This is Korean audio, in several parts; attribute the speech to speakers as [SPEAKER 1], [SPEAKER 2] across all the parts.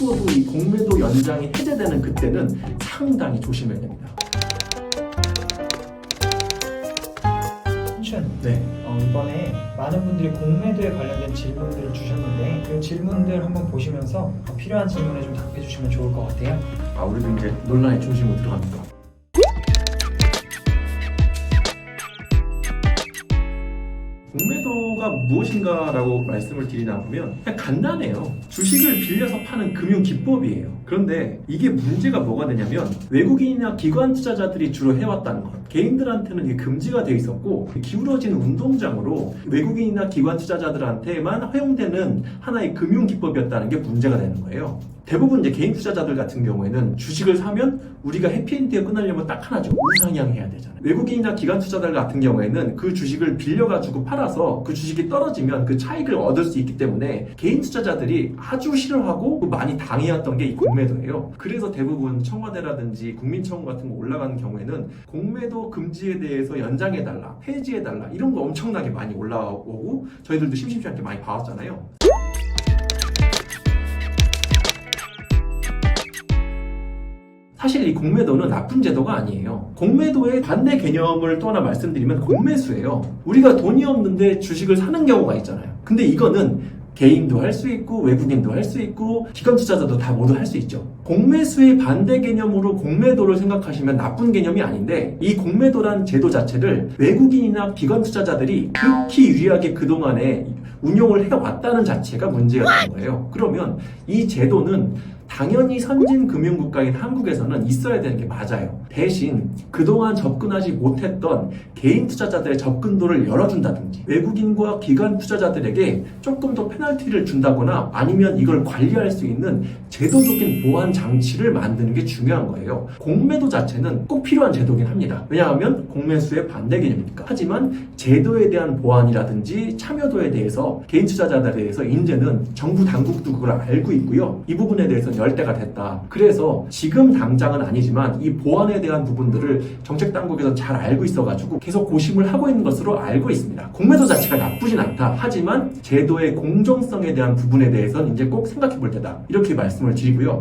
[SPEAKER 1] 앞으로도 이 공매도 연장이 해제되는 그때는 상당히 조심해야 됩니다.
[SPEAKER 2] 네. 이번에 많은 분들이 공매도에 관련된 질문들을 주셨는데 그 질문들 한번 보시면서 필요한 질문에 좀 답해 주시면 좋을 것 같아요.
[SPEAKER 1] 우리도 이제 논란의 중심으로 들어갑니다. 공매도가 무엇인가라고 말씀을 드리다 보면 그냥 간단해요. 주식을 빌려서 파는 금융 기법이에요. 그런데 이게 문제가 뭐가 되냐면 외국인이나 기관 투자자들이 주로 해왔다는 것. 개인들한테는 이게 금지가 돼 있었고 기울어진 운동장으로 외국인이나 기관 투자자들한테만 허용되는 하나의 금융 기법이었다는 게 문제가 되는 거예요. 대부분 이제 개인 투자자들 같은 경우에는 주식을 사면 우리가 해피엔드에 끝나려면 딱 하나죠. 우상향해야 되잖아요. 외국인이나 기관 투자자들 같은 경우에는 그 주식을 빌려가지고 팔아서 그 주식이 떨어지면 그 차익을 얻을 수 있기 때문에 개인 투자자들이 아주 싫어하고 많이 당해왔던 게 이 공매도예요. 그래서 대부분 청와대라든지 국민청원 같은 거 올라가는 경우에는 공매도 금지에 대해서 연장해달라, 폐지해달라 이런 거 엄청나게 많이 올라오고 저희들도 심심치 않게 많이 봐왔잖아요. 사실 이 공매도는 나쁜 제도가 아니에요. 공매도의 반대 개념을 또 하나 말씀드리면 공매수예요. 우리가 돈이 없는데 주식을 사는 경우가 있잖아요. 근데 이거는 개인도 할 수 있고 외국인도 할 수 있고 기관 투자자도 다 모두 할 수 있죠. 공매수의 반대 개념으로 공매도를 생각하시면 나쁜 개념이 아닌데 이 공매도란 제도 자체를 외국인이나 기관 투자자들이 극히 유리하게 그동안에 운용을 해왔다는 자체가 문제가 되는 거예요. 그러면 이 제도는 당연히 선진 금융국가인 한국에서는 있어야 되는 게 맞아요. 대신 그동안 접근하지 못했던 개인 투자자들의 접근도를 열어준다든지 외국인과 기관 투자자들에게 조금 더 페널티를 준다거나 아니면 이걸 관리할 수 있는 제도적인 보완 장치를 만드는 게 중요한 거예요. 공매도 자체는 꼭 필요한 제도긴 합니다. 왜냐하면 공매수의 반대 개념이니까. 하지만 제도에 대한 보완이라든지 참여도에 대해서 개인 투자자들에 대해서 이제는 정부 당국도 그걸 알고 있고요. 이 부분에 대해서는 열대가 됐다. 그래서 지금 당장은 아니지만 이 보완에 대한 부분들을 정책 당국에서 잘 알고 있어가지고 계속 고심을 하고 있는 것으로 알고 있습니다. 공매도 자체가 나쁘진 않다. 하지만 제도의 공정성에 대한 부분에 대해서는 이제 꼭 생각해 볼 때다. 이렇게 말씀을 드리고요.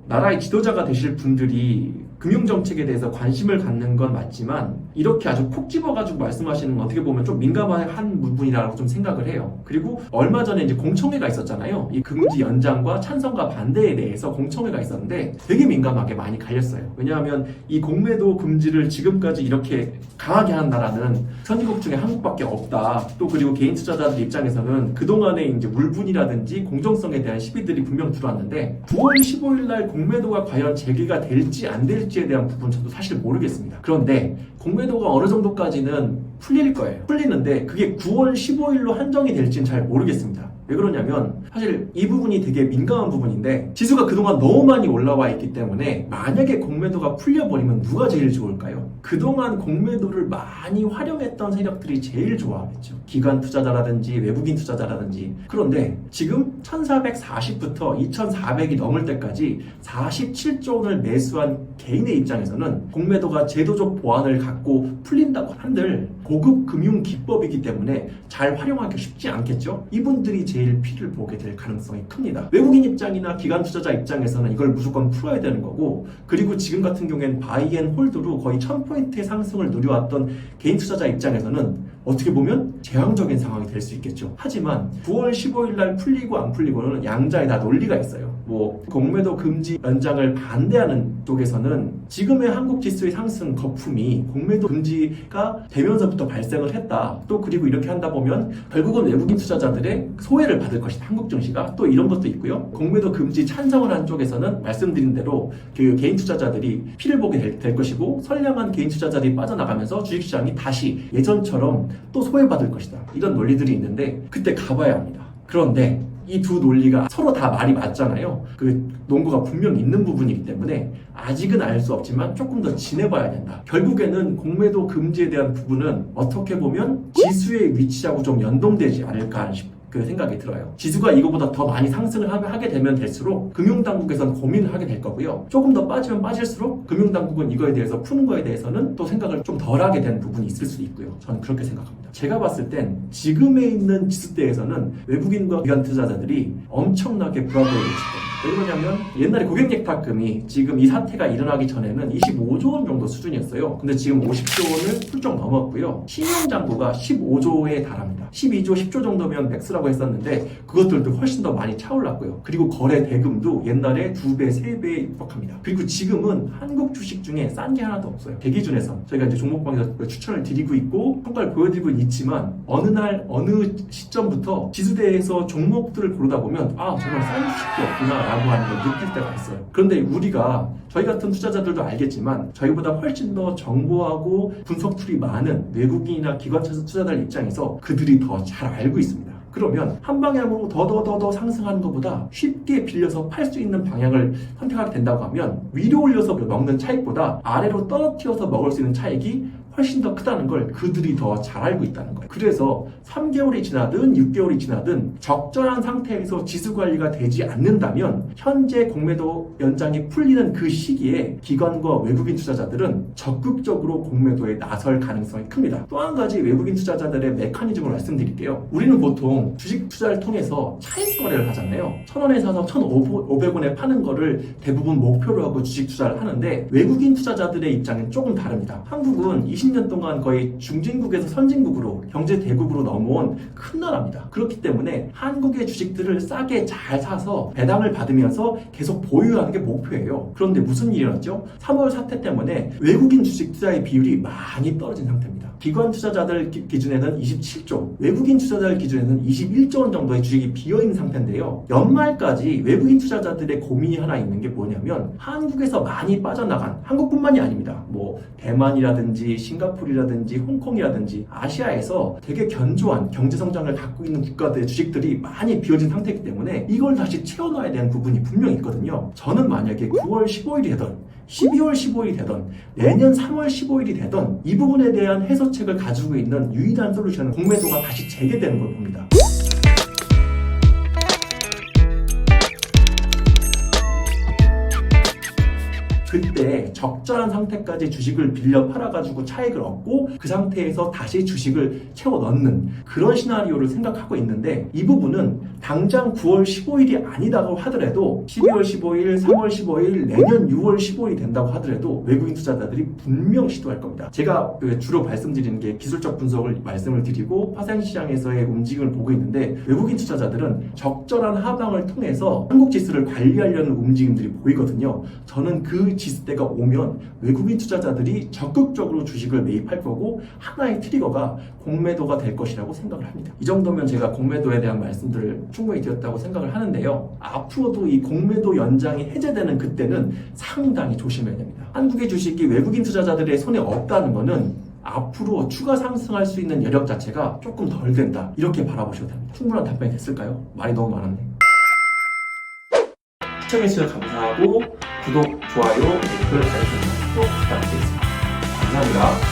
[SPEAKER 1] 나라의 지도자가 되실 분들이 금융정책에 대해서 관심을 갖는 건 맞지만 이렇게 아주 콕 집어가지고 말씀하시는 건 어떻게 보면 좀 민감한 부분이라고 좀 생각을 해요. 그리고 얼마 전에 이제 공청회가 있었잖아요. 이 금지 연장과 찬성과 반대에 대해서 공청회가 있었는데 되게 민감하게 많이 갈렸어요. 왜냐하면 이 공매도 금지를 지금까지 이렇게 강하게 한 나라는 선진국 중에 한국밖에 없다. 또 그리고 개인 투자자들 입장에서는 그동안의 이제 물분이라든지 공정성에 대한 시비들이 분명 들어왔는데 9월 15일 날 공매도가 과연 재개가 될지 안 될지에 대한 부분 저도 사실 모르겠습니다. 그런데 공매도가 어느 정도까지는 풀릴 거예요. 풀리는데 그게 9월 15일로 한정이 될지는 잘 모르겠습니다. 왜 그러냐면 사실 이 부분이 되게 민감한 부분인데 지수가 그동안 너무 많이 올라와 있기 때문에 만약에 공매도가 풀려버리면 누가 제일 좋을까요? 그동안 공매도를 많이 활용했던 세력들이 제일 좋아하겠죠. 기관 투자자라든지 외국인 투자자라든지. 그런데 지금 1440부터 2400이 넘을 때까지 47조 원을 매수한 개인의 입장에서는 공매도가 제도적 보완을 갖고 풀린다고 한들 고급 금융 기법이기 때문에 잘 활용하기 쉽지 않겠죠? 이분들이 제일 피를 보게 될 가능성이 큽니다. 외국인 입장이나 기관 투자자 입장에서는 이걸 무조건 풀어야 되는 거고 그리고 지금 같은 경우에는 바이앤홀드로 거의 1000포인트의 상승을 누려왔던 개인 투자자 입장에서는 어떻게 보면 재앙적인 상황이 될 수 있겠죠. 하지만 9월 15일 날 풀리고 안 풀리고는 양자에 다 논리가 있어요. 공매도 금지 연장을 반대하는 쪽에서는 지금의 한국 지수의 상승 거품이 공매도 금지가 되면서부터 발생을 했다. 또 그리고 이렇게 한다 보면 결국은 외국인 투자자들의 소외를 받을 것이다. 한국 증시가 또 이런 것도 있고요. 공매도 금지 찬성을 한 쪽에서는 말씀드린 대로 그 개인 투자자들이 피를 보게 될 것이고 선량한 개인 투자자들이 빠져나가면서 주식시장이 다시 예전처럼 또 소외받을 것이다. 이런 논리들이 있는데 그때 가봐야 합니다. 그런데 이 두 논리가 서로 다 말이 맞잖아요. 그 논거가 분명 있는 부분이기 때문에 아직은 알 수 없지만 조금 더 지내봐야 된다. 결국에는 공매도 금지에 대한 부분은 어떻게 보면 지수의 위치하고 좀 연동되지 않을까 그 생각이 들어요. 지수가 이거보다 더 많이 상승을 하게 되면 될수록 금융당국에서는 고민을 하게 될 거고요. 조금 더 빠지면 빠질수록 금융당국은 이거에 대해서 푸는 거에 대해서는 또 생각을 좀 덜하게 된 부분이 있을 수 있고요. 저는 그렇게 생각합니다. 제가 봤을 땐 지금에 있는 지수대에서는 외국인과 기관 투자자들이 엄청나게 불안도를 느낄 겁니다. 왜 그러냐면 옛날에 고객예탁금이 지금 이 사태가 일어나기 전에는 25조 원 정도 수준이었어요. 근데 지금 50조 원을 훌쩍 넘었고요. 신용장부가 15조에 달합니다. 12조, 10조 정도면 맥스라고 했었는데 그것들도 훨씬 더 많이 차올랐고요. 그리고 거래 대금도 옛날에 2배, 3배에 육박합니다. 그리고 지금은 한국 주식 중에 싼 게 하나도 없어요. 대기준에서 저희가 이제 종목방에서 추천을 드리고 있고 성과를 보여드리고 있지만 어느 날 어느 시점부터 지수대에서 종목들을 고르다 보면 아 정말 싼 주식이 없구나 라고 하는 걸 느낄 때가 있어요. 그런데 우리가 저희 같은 투자자들도 알겠지만 저희보다 훨씬 더 정보하고 분석 툴이 많은 외국인이나 기관 투자자들 입장에서 그들이 더 잘 알고 있습니다. 그러면 한 방향으로 더 상승하는 것보다 쉽게 빌려서 팔 수 있는 방향을 선택하게 된다고 하면 위로 올려서 먹는 차익보다 아래로 떨어뜨려서 먹을 수 있는 차익이 훨씬 더 크다는 걸 그들이 더 잘 알고 있다는 거예요. 그래서 3개월이 지나든 6개월이 지나든 적절한 상태에서 지수 관리가 되지 않는다면 현재 공매도 연장이 풀리는 그 시기에 기관과 외국인 투자자들은 적극적으로 공매도에 나설 가능성이 큽니다. 또 한 가지 외국인 투자자들의 메커니즘을 말씀드릴게요. 우리는 보통 주식 투자를 통해서 차익 거래를 하잖아요. 1,000원에 사서 1,500원에 파는 거를 대부분 목표로 하고 주식 투자를 하는데 외국인 투자자들의 입장은 조금 다릅니다. 한국은 20년 동안 거의 중진국에서 선진국으로 경제 대국으로 넘어온 큰 나라입니다. 그렇기 때문에 한국의 주식들을 싸게 잘 사서 배당을 받으면서 계속 보유하는 게 목표예요. 그런데 무슨 일이 일어났죠? 3월 사태 때문에 외국인 주식 투자의 비율이 많이 떨어진 상태입니다. 기관 투자자들 기준에는 27조, 외국인 투자자들 기준에는 21조 원 정도의 주식이 비어있는 상태인데요. 연말까지 외국인 투자자들의 고민이 하나 있는 게 뭐냐면 한국에서 많이 빠져나간, 한국뿐만이 아닙니다. 뭐 대만이라든지 싱가포르라든지 홍콩이라든지 아시아에서 되게 견조한 경제성장을 갖고 있는 국가들의 주식들이 많이 비어진 상태이기 때문에 이걸 다시 채워넣어야 되는 부분이 분명히 있거든요. 저는 만약에 9월 15일이 되던 12월 15일이 되던 내년 3월 15일이 되던 이 부분에 대한 해소책을 가지고 있는 유일한 솔루션은 공매도가 다시 재개되는 걸 봅니다. 그때 적절한 상태까지 주식을 빌려 팔아가지고 차익을 얻고 그 상태에서 다시 주식을 채워 넣는 그런 시나리오를 생각하고 있는데 이 부분은 당장 9월 15일이 아니다고 하더라도 12월 15일, 3월 15일, 내년 6월 15일이 된다고 하더라도 외국인 투자자들이 분명 시도할 겁니다. 제가 주로 말씀드리는 게 기술적 분석을 말씀을 드리고 파생시장에서의 움직임을 보고 있는데 외국인 투자자들은 적절한 하방을 통해서 한국 지수를 관리하려는 움직임들이 보이거든요. 저는 그 지수대가 오면 외국인 투자자들이 적극적으로 주식을 매입할 거고 하나의 트리거가 공매도가 될 것이라고 생각을 합니다. 이 정도면 제가 공매도에 대한 말씀들을 충분히 드렸다고 생각을 하는데요. 앞으로도 이 공매도 연장이 해제되는 그때는 상당히 조심해야 됩니다. 한국의 주식이 외국인 투자자들의 손에 없다는 거는 앞으로 추가 상승할 수 있는 여력 자체가 조금 덜 된다. 이렇게 바라보셔도 됩니다. 충분한 답변이 됐을까요? 말이 너무 많았네. 시청해주셔서 감사하고 구독, 좋아요, 댓글, 알림 꼭 부탁드리겠습니다. 감사합니다.